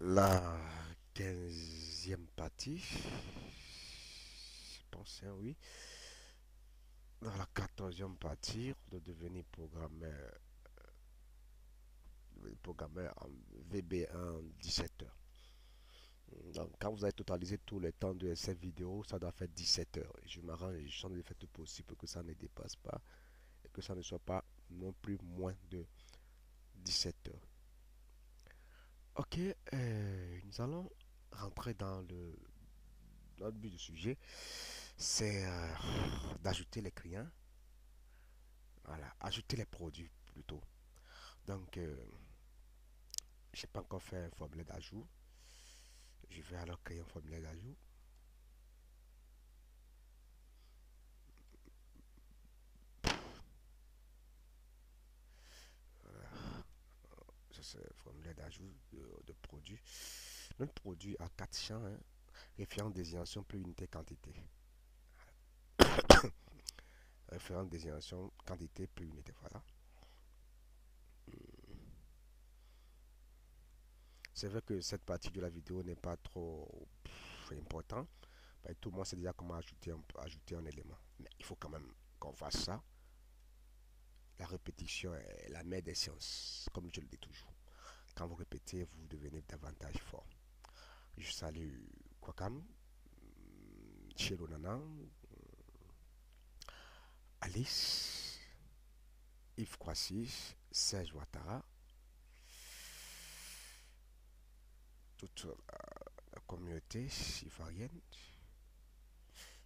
La 15e partie, je pense, hein, oui. Dans la 14e partie, de devenir programmeur en VB1 17 heures. Donc, quand vous avez totalisé tout le temps de cette vidéo, ça doit faire 17 heures. Et je m'arrange, je sens de faire tout possible pour que ça ne dépasse pas et que ça ne soit pas non plus moins de 17 heures. Ok, nous allons rentrer dans le but du sujet. C'est d'ajouter les clients. Voilà, ajouter les produits plutôt. Donc, je n'ai pas encore fait un formulaire d'ajout. Je vais alors créer un formulaire d'ajout. Voilà, ça c'est un formulaire d'ajout de produits. Notre produit a 4 champs, hein, référence, désignation, plus unité, quantité. Référence, désignation, quantité, plus unité, voilà. C'est vrai que cette partie de la vidéo n'est pas trop importante. Tout le monde sait déjà comment ajouter un élément. Mais il faut quand même qu'on fasse ça. La répétition est la mère des sciences, comme je le dis toujours. Quand vous répétez, vous devenez davantage fort. Je salue Kwakam, Chelo Nana, Alice, Yves Kwasi, Serge Ouattara, toute la communauté ivoirienne.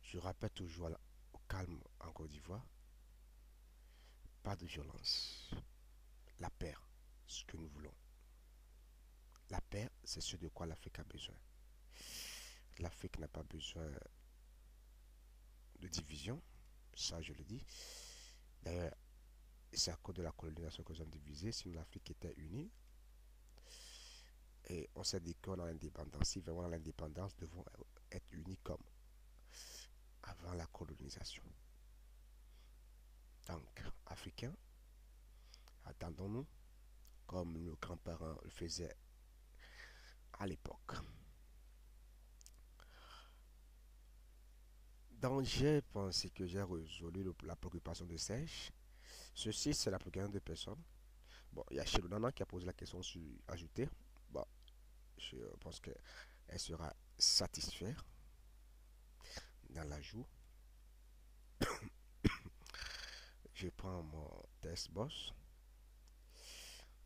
Je rappelle toujours au calme en Côte d'Ivoire, pas de violence. La paix, ce que nous voulons. La paix, c'est ce de quoi l'Afrique a besoin. L'Afrique n'a pas besoin de division, ça je le dis. D'ailleurs, c'est à cause de la colonisation que nous sommes divisés. Si l'Afrique était unie, et on s'est dit qu'on a l'indépendance, si vraiment l'indépendance, devons être unis comme avant la colonisation. Donc, Africains, attendons-nous, comme nos grands-parents le faisaient à l'époque. Donc, j'ai pensé que j'ai résolu la préoccupation de Serge. Ceci, c'est la préoccupation de personnes. Bon, il y a Chelou Nana qui a posé la question sur ajouter. Bon, je pense qu'elle sera satisfaite dans l'ajout. Je prends mon test boss.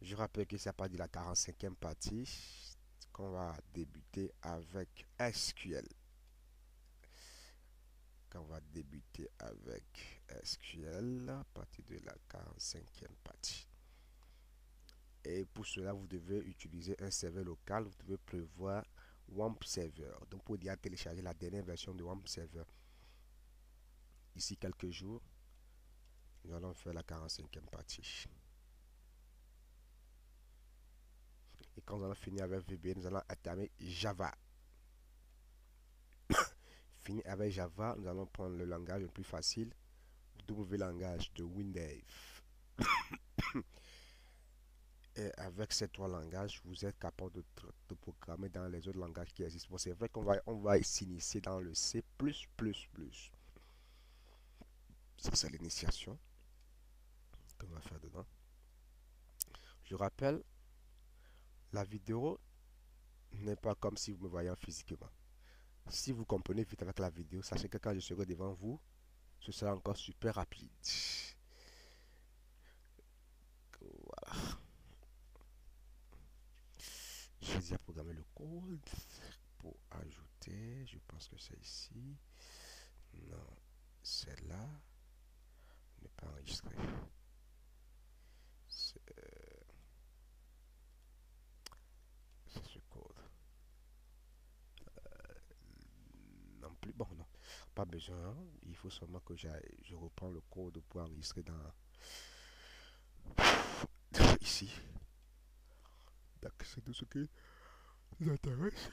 Je rappelle que c'est à partir de la 45e partie qu'on va débuter avec SQL. Qu'on va débuter avec SQL à partir de la 45e partie. Et pour cela, vous devez utiliser un serveur local. Vous devez prévoir WAMP Server. Donc, pour déjà télécharger la dernière version de WAMP Server. D'ici quelques jours, nous allons faire la 45e partie. Et quand nous allons finir avec VB, nous allons entamer Java. Fini avec Java, nous allons prendre le langage le plus facile, W langage de Windows. Et avec ces trois langages, vous êtes capable de programmer dans les autres langages qui existent. Bon, c'est vrai qu'on va s'initier dans le C++. Ça, c'est l'initiation qu'on va faire dedans. Je rappelle, la vidéo n'est pas comme si vous me voyez physiquement. Si vous comprenez vite avec la vidéo, sachez que quand je serai devant vous, ce sera encore super rapide. Voilà. J'ai déjà programmé le code pour ajouter. Je pense que c'est ici. Non, c'est là. Ne pas enregistrer. C'est ce code. Non plus. Bon, non. Pas besoin. Hein. Il faut seulement que je reprends le code pour enregistrer dans ici. Donc, c'est tout ce qui nous intéresse.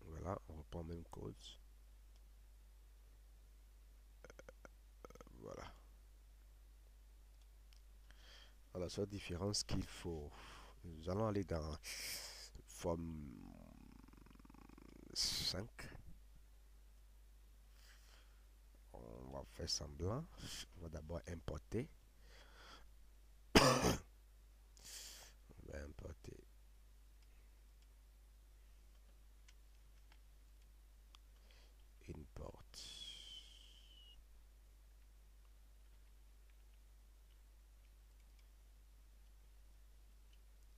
Voilà, on reprend le même code. la seule différence qu'il faut, nous allons aller dans forme 5. On va faire semblant. On va d'abord importer. On va importer import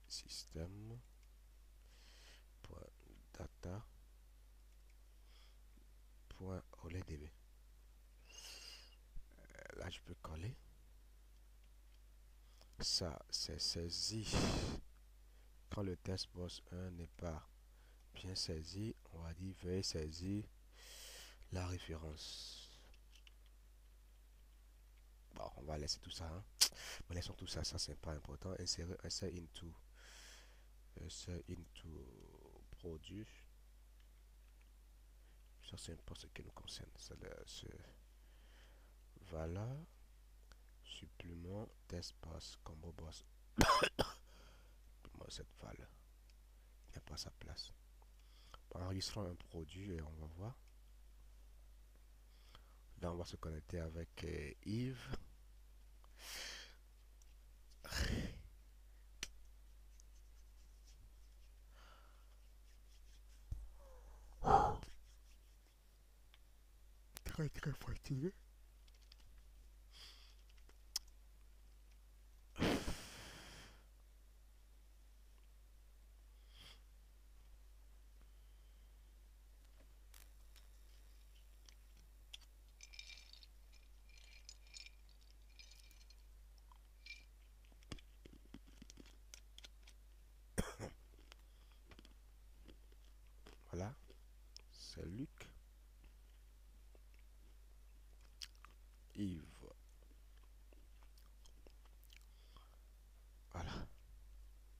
système data OLEDB. Là, je peux coller. Ça, c'est saisi. Quand le test boss 1 n'est pas bien saisi, on va dire veuillez saisir la référence. Bon, on va laisser tout ça. Hein. Mais laissons tout ça, ça c'est pas important. Insert into produit. Ça c'est pas ce qui nous concerne. C'est valeur supplément test pass combo boss. Cette valeur n'a pas sa place. Enregistrons un produit et on va voir. Là on va se connecter avec Yves. Très fatigué. Voilà, c'est Luc. Yves. Voilà.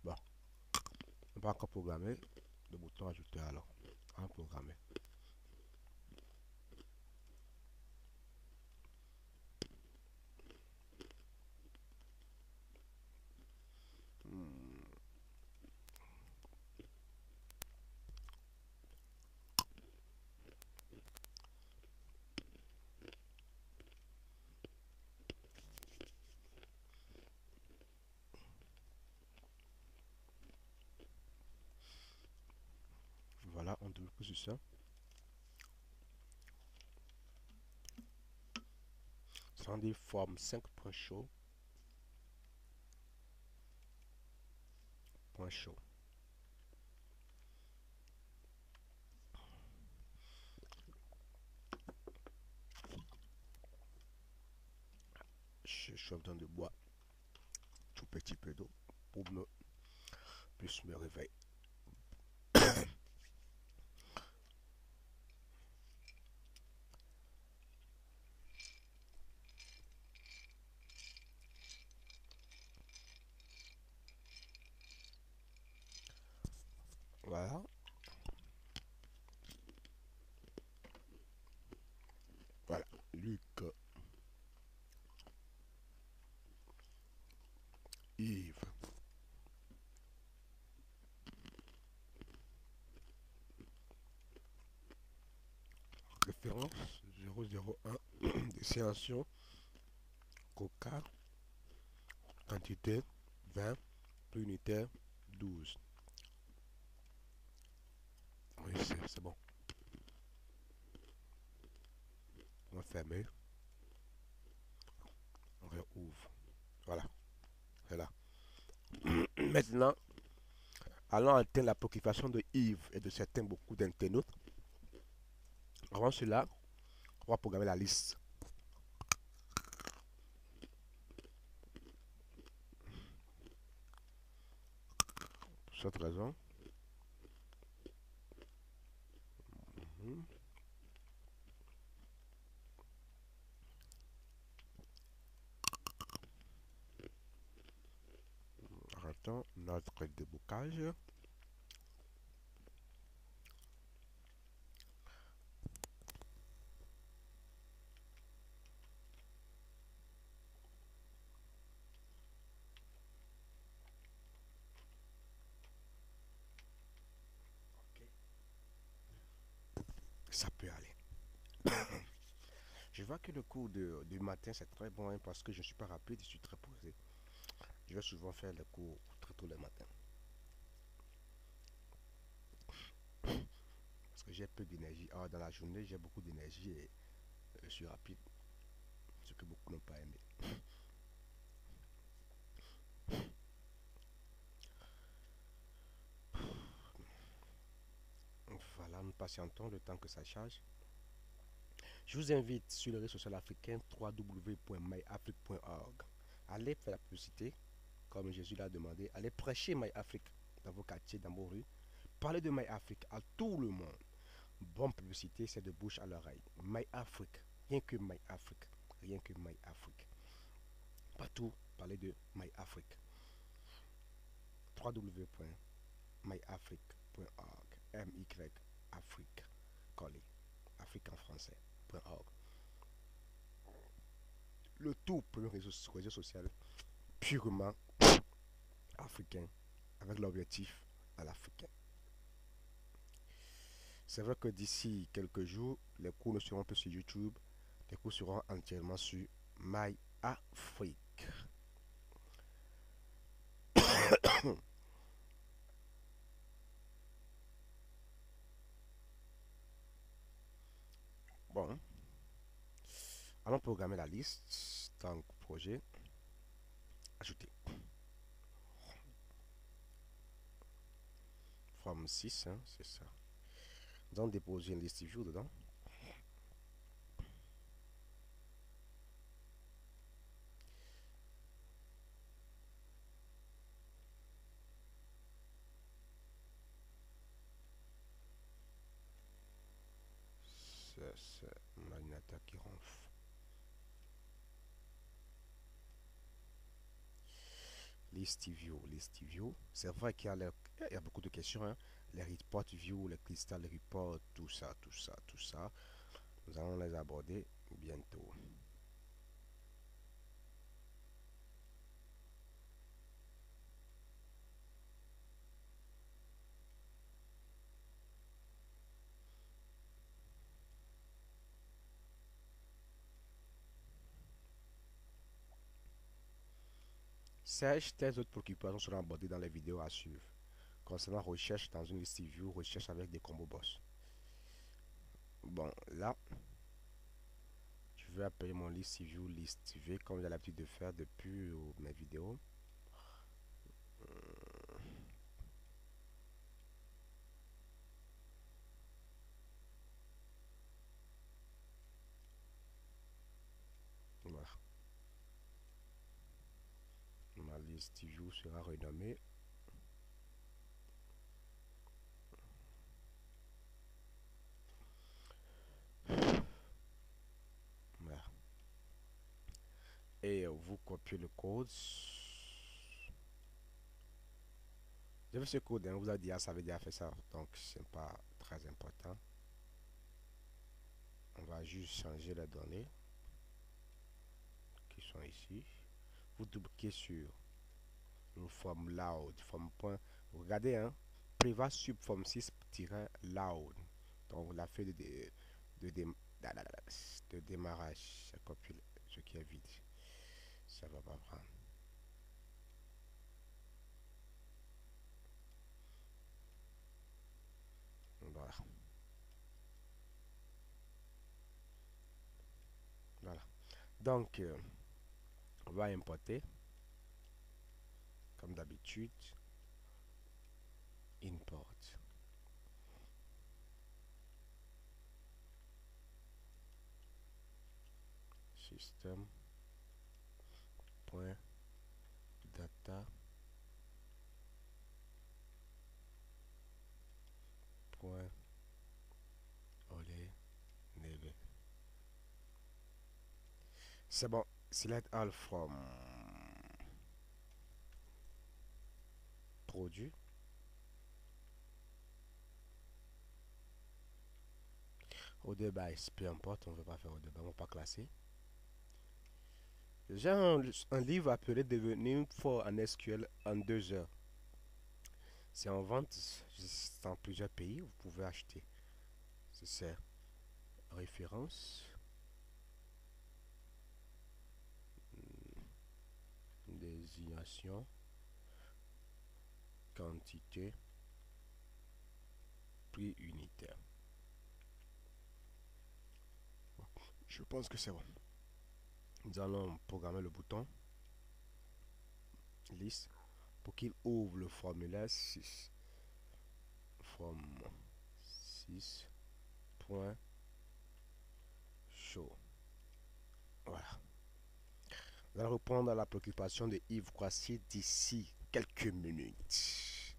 Bon, on va encore programmer le bouton ajouter alors. On va programmer. Voilà, on double clic sur ça. Ça dit forme 5.show. Show. Je suis en train de boire tout petit peu d'eau pour me plus me réveiller. Voilà. Voilà. Luc. Yves. Référence 001. Destination Coca. Quantité 20. Plus unitaire 12. Oui, c'est bon. On va fermer. On réouvre. Voilà. C'est là. Maintenant, allons atteindre la préoccupation de Yves et de certains beaucoup d'internautes. Avant cela, on va programmer la liste. Pour cette raison, arrêtons notre débocage. ça peut aller. Je vois que le cours du matin, c'est très bon hein, parce que je ne suis pas rapide, je suis très posé. Je vais souvent faire les cours très tôt le matin. Parce que j'ai peu d'énergie. Alors, dans la journée, j'ai beaucoup d'énergie et je suis rapide. Ce que beaucoup n'ont pas aimé. Voilà, nous patientons le temps que ça charge. Je vous invite sur le réseau social africain www.myafrique.org. Allez faire la publicité, comme Jésus l'a demandé. Allez prêcher MyAfrique dans vos quartiers, dans vos rues. Parlez de MyAfrique à tout le monde. Bonne publicité, c'est de bouche à l'oreille. MyAfrique, rien que MyAfrique, rien que MyAfrique. Partout, parlez de MyAfrique. www.myafrique.org. M-Y-Afrique, collé. Afrique en français.org. Le tout premier réseau social purement africain, avec l'objectif à l'africain. C'est vrai que d'ici quelques jours, les cours ne seront plus sur YouTube, les cours seront entièrement sur MyAfrique. Bon, allons programmer la liste. Donc, projet, ajouter. Forme 6, hein, c'est ça. Nous allons déposer une liste view dedans. C'est mon ordinateur qui ronfle. List view. C'est vrai qu'il y a beaucoup de questions. Hein. Les report view, les crystal report, tout ça, tout ça, tout ça. Nous allons les aborder bientôt. Ces autres préoccupations seront abordées dans les vidéos à suivre. Concernant recherche dans une liste view, recherche avec des combos boss. Bon, là, je vais appeler mon list view list V comme j'ai l'habitude de faire depuis mes vidéos. Voilà. Ma liste view sera renommée. Voilà. Et vous copiez le code. Je veux ce code, hein, vous a dit, ah, ça veut dire faire ça, donc c'est pas très important. On va juste changer les données qui sont ici. Vous double-cliquez sur une forme loud, forme point. Regardez, hein, privat sub forme 6-loud. Donc la feuille de, dé- de démarrage, ça copie ce qui est vide. Ça va pas prendre. Voilà. Voilà. Donc, on va importer, comme d'habitude, import. System.data. C'est bon. Select all from produit. Au débat, peu importe, on ne veut pas faire au débat, on va pas classer. J'ai un livre appelé Devenir fort en SQL en 2 heures. C'est en vente dans plusieurs pays, vous pouvez acheter. C'est ça. référence, désignation, quantité, prix unitaire. Je pense que c'est bon. Nous allons programmer le bouton liste pour qu'il ouvre le formulaire 6. From 6.show. Voilà. Nous allons répondre à la préoccupation de Yves Croissier d'ici quelques minutes.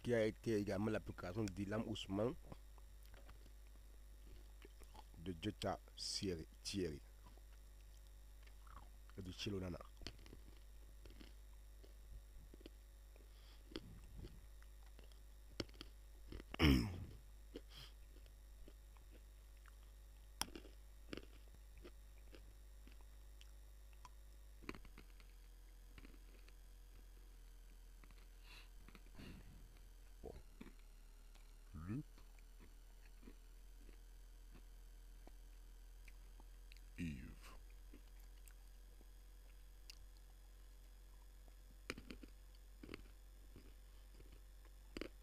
Qui a été également la préoccupation de Dylan Ousmane, de Jetta Thierry et de Chilonana. Bon. Yves.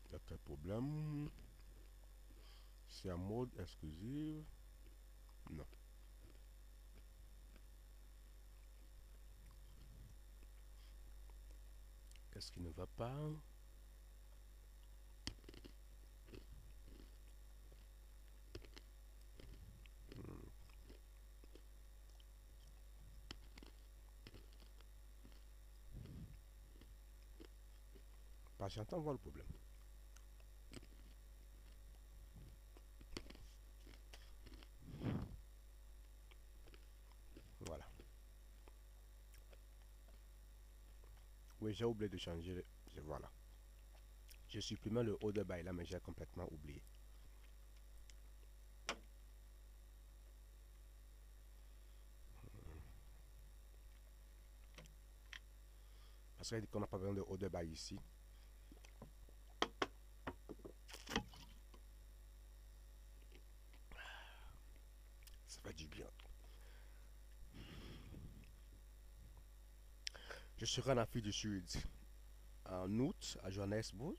Il y a pas de problème. C'est en mode exclusive. Non. Qu'est-ce qui ne va pas? Patientons voir le problème. Voilà. Oui, j'ai oublié de changer. Voilà. J'ai supprimé le haut de bail là, mais j'ai complètement oublié. Parce qu'on n'a pas besoin de haut de bail ici. Ça fait du bien. Je serai en Afrique du Sud en août à Johannesburg,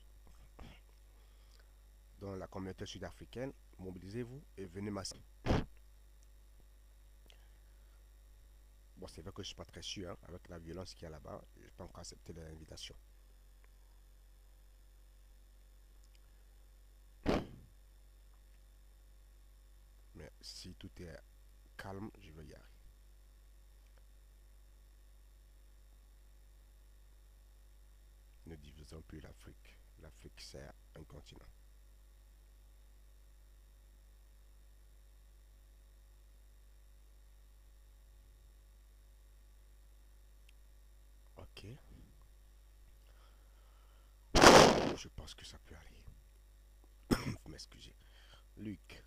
dans la communauté sud-africaine. Mobilisez-vous et venez m'assister. Bon, c'est vrai que je ne suis pas très sûr, hein, avec la violence qu'il y a là-bas, je n'ai pas encore accepté l'invitation. Mais si tout est calme, je vais y aller. Ne divisons plus l'Afrique. L'Afrique, c'est un continent. Ok. Je pense que ça peut aller. Vous m'excusez. Luc.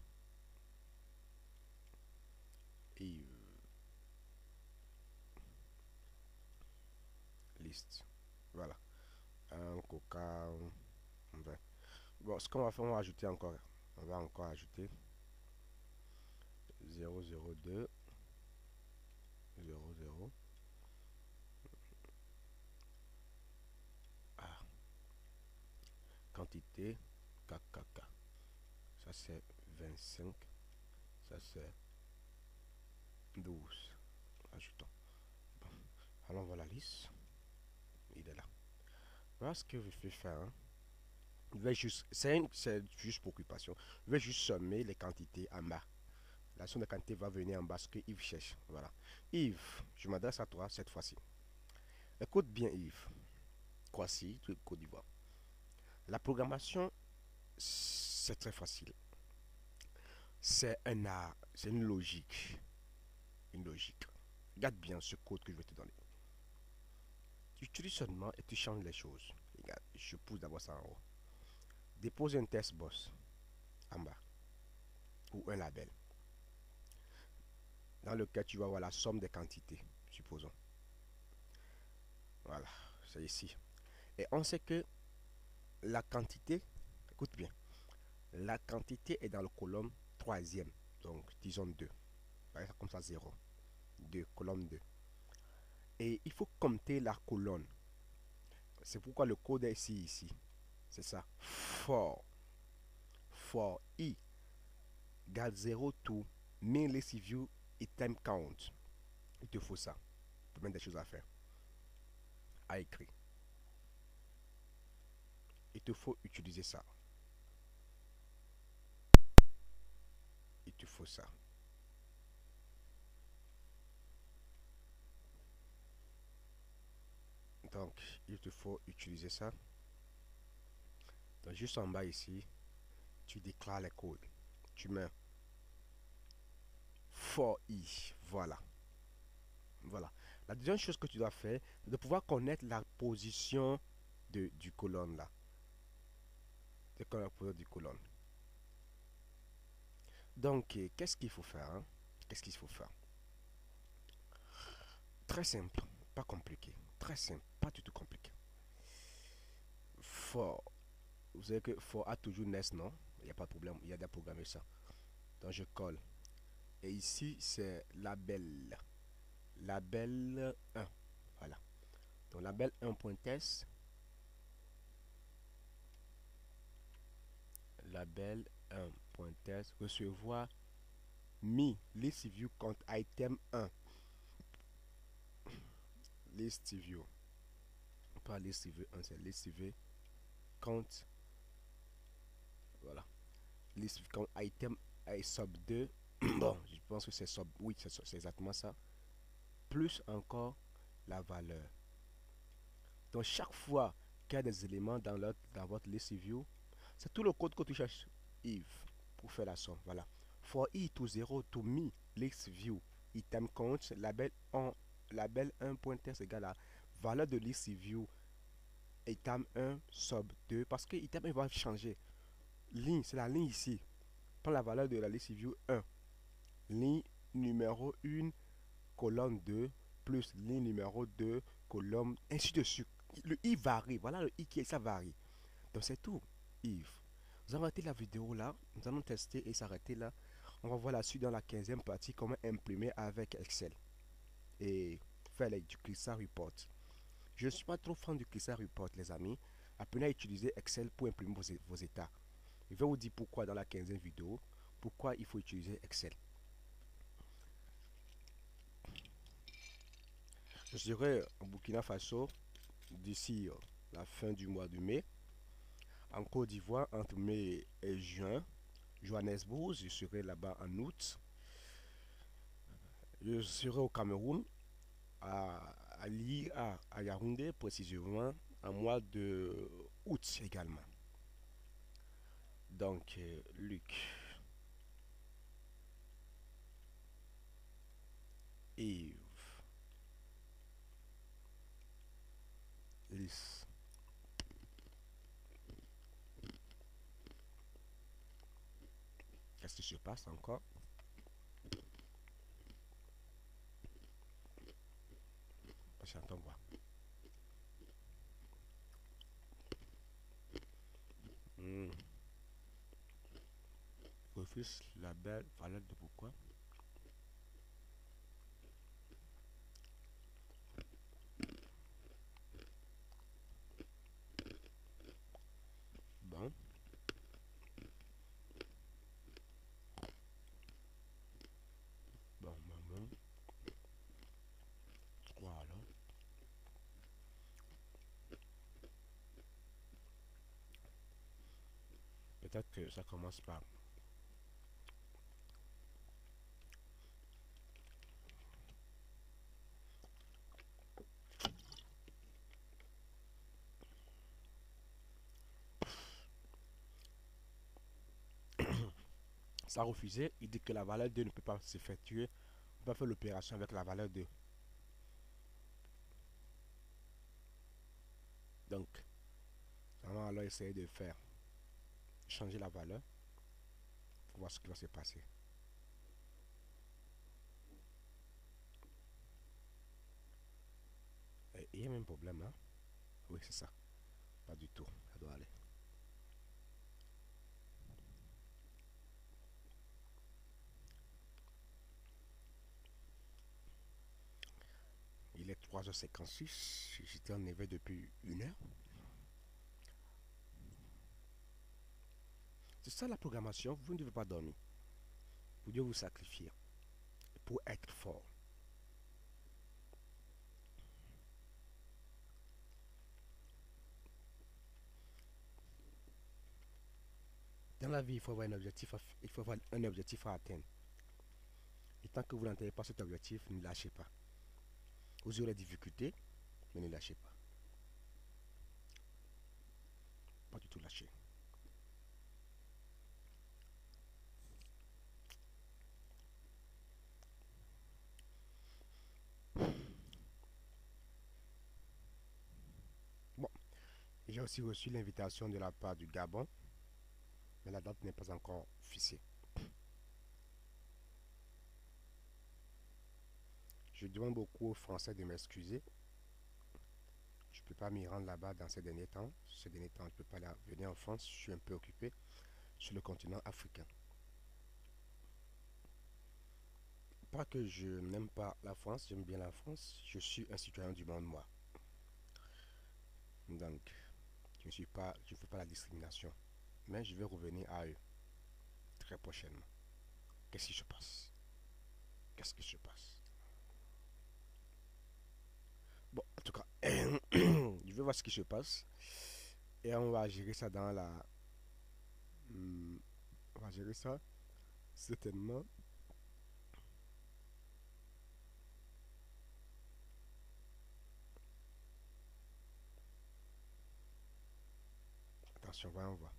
Yves. Liste. Voilà. Un coca. Un vin. Bon, ce qu'on va faire, on va ajouter encore. On va encore ajouter 002 00 ah, quantité KKK. Ça c'est 25. Ça c'est 12. Ajoutons. Bon. Alors voilà la liste. Il est là. Voilà ce que je vais faire. Hein. Je vais juste, c'est juste pour occupation. Je vais juste sommer les quantités en bas. La somme de quantité va venir en bas ce que Yves cherche. Voilà. Yves, je m'adresse à toi cette fois-ci. Écoute bien Yves. Croatie, Côte d'Ivoire. La programmation, c'est très facile. C'est un art, c'est une logique. Une logique. Regarde bien ce code que je vais te donner. Tu utilises seulement et tu changes les choses. Regarde, je pousse d'abord ça en haut. Dépose un test boss en bas. Ou un label. Dans lequel tu vas avoir la somme des quantités, supposons. Voilà, c'est ici. Et on sait que la quantité, écoute bien, la quantité est dans le colonne troisième. Donc, disons 2. Comme ça, 0. 2, colonne 2. Et il faut compter la colonne. C'est pourquoi le code est ici. C'est ça. For i got 0 to main list view item count. Il te faut ça. Pour mettre des choses à faire. À écrire. Il te faut utiliser ça. Il te faut ça. Donc, il te faut utiliser ça. Donc, juste en bas ici, tu déclares les codes. Tu mets for i. Voilà. Voilà. La deuxième chose que tu dois faire, c'est de pouvoir connaître la position du colonne là. De connaître la position du colonne. Donc, qu'est-ce qu'il faut faire, hein? Qu'est-ce qu'il faut faire? Très simple, pas compliqué. Très simple, pas du tout compliqué. For, vous savez que for a toujours nest, non? Il n'y a pas de problème, il y a des programmes ça. Donc, je colle. Et ici, c'est label. Label 1. Voilà. Donc, label 1.test. Label 1.test. Recevoir mi list view compte item 1. List view. Pas list view 1, c'est list view compte. Voilà. List view compte item sub 2. Bon, je pense que c'est sub. Oui, c'est exactement ça. Plus encore la valeur. Donc, chaque fois qu'il y a des éléments dans votre list view, c'est tout le code que tu cherches, if, pour faire la somme. Voilà. For i to 0 to me list view item count label 1 label 1.test égale à valeur de list view item 1 sub 2 parce que item 1 va changer. Ligne, c'est la ligne ici. Prends la valeur de la list view 1. Ligne numéro 1, colonne 2, plus ligne numéro 2, colonne, ainsi de suite. Le i varie. Voilà le i qui est, ça varie. Donc c'est tout. If. Nous allons arrêter la vidéo là. Nous allons tester et s'arrêter là. On va voir la suite dans la 15e partie, comment imprimer avec Excel. Et faire du Clissa Report. Je ne suis pas trop fan du Clissa Report, les amis. Apprenez à utiliser Excel pour imprimer vos états. Je vais vous dire pourquoi dans la 15e vidéo. Pourquoi il faut utiliser Excel. Je serai au Burkina Faso d'ici la fin du mois de mai. En Côte d'Ivoire, entre mai et juin. Johannesburg, je serai là-bas en août. Je serai au Cameroun, à Yaoundé précisément, en mois de août également. Donc, Luc, Yves, Lys. Qu'est-ce qui se passe encore? J'entends voir. Hmm. Refuse la belle valeur de pourquoi? Bon. Bon. Quoi alors? Peut-être que ça commence par ça a refusé. Il dit que la valeur 2 ne peut pas s'effectuer. On peut faire l'opération avec la valeur 2. Donc, on va alors essayer de faire changer la valeur pour voir ce qui va se passer. Et Il y a même un problème là. Oui, c'est ça. Pas du tout. Ça doit aller. Il est 3h56. J'étais en éveil depuis 1 heure. C'est ça la programmation. Vous ne devez pas dormir. Vous devez vous sacrifier pour être fort. Dans la vie, il faut avoir un objectif il faut avoir un objectif à atteindre. Et tant que vous n'atteignez pas cet objectif, ne lâchez pas. Vous aurez des difficultés, mais ne lâchez pas. Pas du tout lâcher. Bon, j'ai aussi reçu l'invitation de la part du Gabon, mais la date n'est pas encore fixée. Je demande beaucoup aux Français de m'excuser. Je ne peux pas m'y rendre là-bas dans ces derniers temps. Ces derniers temps, je ne peux pas venir en France. Je suis un peu occupé sur le continent africain. Pas que je n'aime pas la France, j'aime bien la France. Je suis un citoyen du monde, moi. Donc, je ne fais pas la discrimination. Mais je vais revenir à eux très prochainement. Qu'est-ce qui se passe? Qu'est-ce qui se passe? Bon, en tout cas, je vais voir ce qui se passe. Et on va gérer ça dans la... Hmm, on va gérer ça certainement. Attention, voyons voir.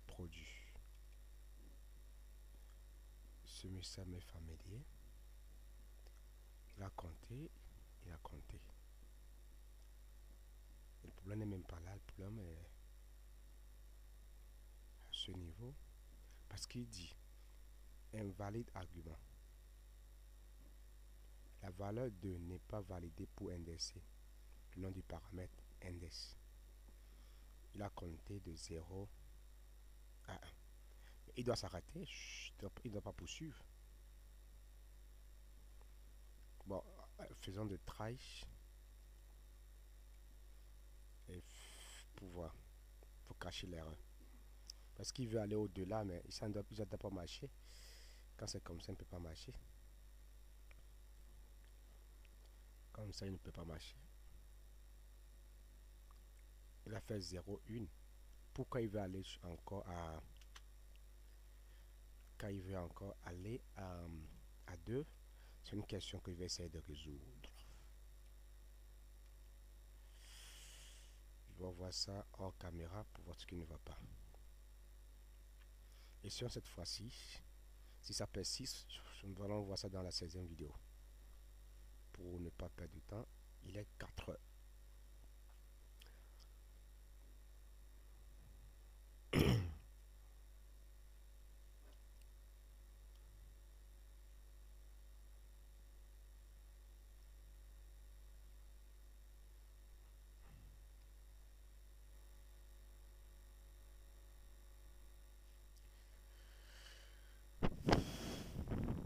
Produit. Ce message m'est familier. Il a compté. Il a compté. Et le problème n'est même pas là. Le problème est à ce niveau. Parce qu'il dit un valide argument. La valeur 2 n'est pas validée pour indexer le nom du paramètre index. Il a compté de 0 à 1. Il doit s'arrêter. Il ne doit pas poursuivre. Bon, faisons de try et pouvoir. Il faut cacher l'erreur. Parce qu'il veut aller au-delà, mais ça ne doit pas marcher. Quand c'est comme ça, il ne peut pas marcher. Comme ça, il ne peut pas marcher. Il a fait 0, 1. Pourquoi il veut aller encore à... Quand il veut encore aller à 2, c'est une question que je vais essayer de résoudre. Je vais voir ça hors caméra pour voir ce qui ne va pas. Et sur cette fois-ci, si ça persiste, nous allons voir ça dans la 16e vidéo. Pour ne pas perdre de temps, il est 4 heures.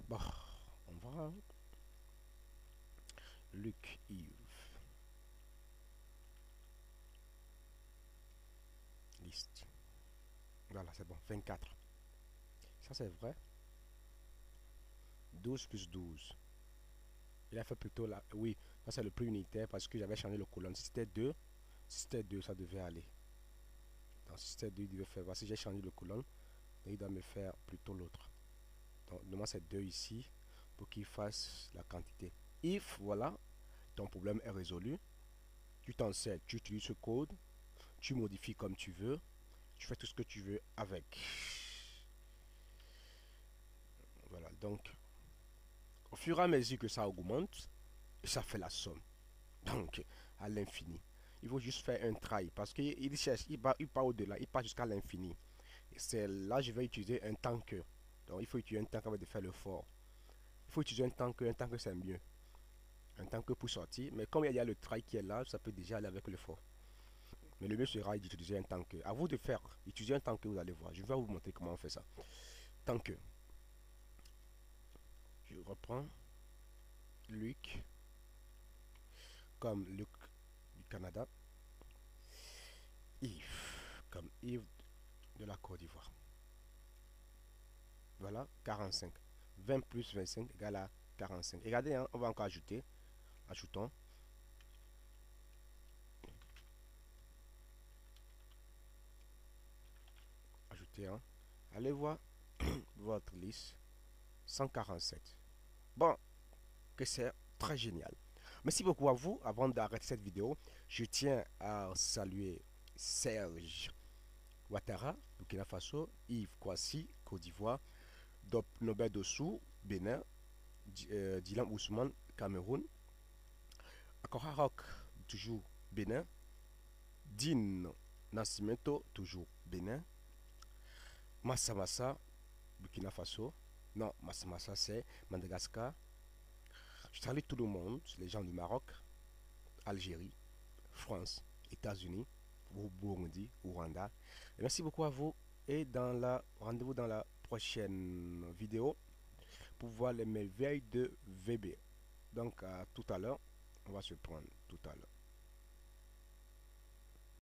Bon, on va. Luc Yves. Liste. Voilà, c'est bon. 24. Ça, c'est vrai. 12 plus 12. Il a fait plutôt là. Oui, ça, c'est le prix unitaire parce que j'avais changé le colonne. Si c'était 2, ça devait aller. Donc, si c'était 2, il devait faire. Voici, j'ai changé le colonne. Donc, il doit me faire plutôt l'autre. Donc, moi, c'est 2 ici pour qu'il fasse la quantité. If, voilà, ton problème est résolu. Tu t'en sers, tu utilises ce code, tu modifies comme tu veux, tu fais tout ce que tu veux avec. Voilà, donc au fur et à mesure que ça augmente, ça fait la somme. Donc à l'infini. Il faut juste faire un try parce qu'il cherche, il part au-delà, il part jusqu'à l'infini. C'est là je vais utiliser un tanker. Donc il faut utiliser un tanker avant de faire le fort. Il faut utiliser un tanker c'est mieux. en tant que pour sortir. Mais comme il y a le try qui est là, ça peut déjà aller avec le fort. Mais le mieux sera d'utiliser un tank. À vous de faire. Utilisez un tank, vous allez voir. Je vais vous montrer comment on fait ça. Tank. Je reprends Luc comme Luc du Canada. Yves comme Yves de la Côte d'Ivoire. Voilà, 45. 20 plus 25 égale à 45. Regardez, hein, on va encore ajouter. Ajoutons. Ajouter, hein. Allez voir votre liste. 147. Bon, que c'est très génial. Merci beaucoup à vous. Avant d'arrêter cette vidéo, je tiens à saluer Serge Ouattara, Burkina Faso, Yves Kwasi, Côte d'Ivoire, Nobel Dossou, Bénin, Dylan Ousmane, Cameroun, Akora Rock, toujours Bénin, Dean Nascimento, toujours Bénin, Massa Massa, Burkina Faso, non, Massa Massa c'est Madagascar. Je salue tout le monde, les gens du Maroc, Algérie, France, États-Unis, Burundi, Rwanda. Et merci beaucoup à vous et rendez-vous dans la prochaine vidéo pour voir les merveilles de VB. Donc à tout à l'heure, on va se prendre tout à l'heure.